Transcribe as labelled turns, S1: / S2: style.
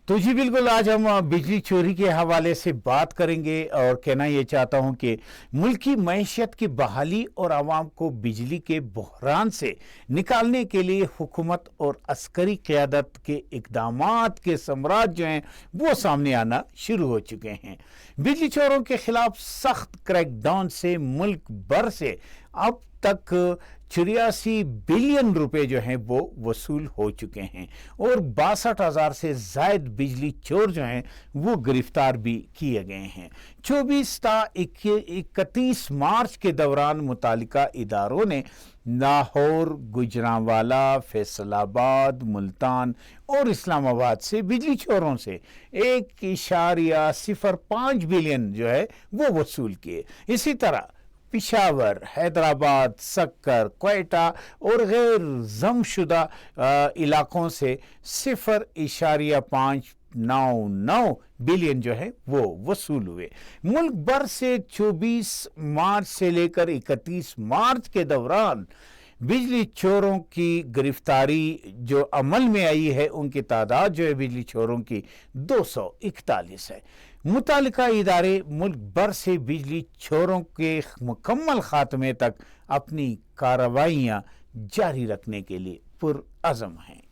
S1: تو جی بالکل، آج ہم بجلی چوری کے حوالے سے بات کریں گے اور کہنا یہ چاہتا ہوں کہ ملکی معیشت کی بحالی اور عوام کو بجلی کے بحران سے نکالنے کے لیے حکومت اور عسکری قیادت کے اقدامات کے ثمرات جو ہیں وہ سامنے آنا شروع ہو چکے ہیں۔ بجلی چوروں کے خلاف سخت کریک ڈاؤن سے ملک بھر سے اب تک 84 بلین روپے جو ہیں وہ وصول ہو چکے ہیں اور 62,000 سے زائد بجلی چور جو ہیں وہ گرفتار بھی کیے گئے ہیں۔ 24 تا 31 مارچ کے دوران متعلقہ اداروں نے لاہور، گجرانوالہ، فیصل آباد، ملتان اور اسلام آباد سے بجلی چوروں سے 1.05 بلین جو ہے وہ وصول کیے۔ اسی طرح پشاور، حیدرآباد، سکر، کوئٹہ اور غیر ضم شدہ علاقوں سے 0.599 بلین جو ہے وہ وصول ہوئے۔ ملک بھر سے 24 مارچ سے لے کر 31 مارچ کے دوران بجلی چوروں کی گرفتاری جو عمل میں آئی ہے، ان کی تعداد جو ہے بجلی چوروں کی 241 ہے۔ متعلقہ ادارے ملک بھر سے بجلی چوروں کے مکمل خاتمے تک اپنی کارروائیاں جاری رکھنے کے لیے پرعزم ہیں۔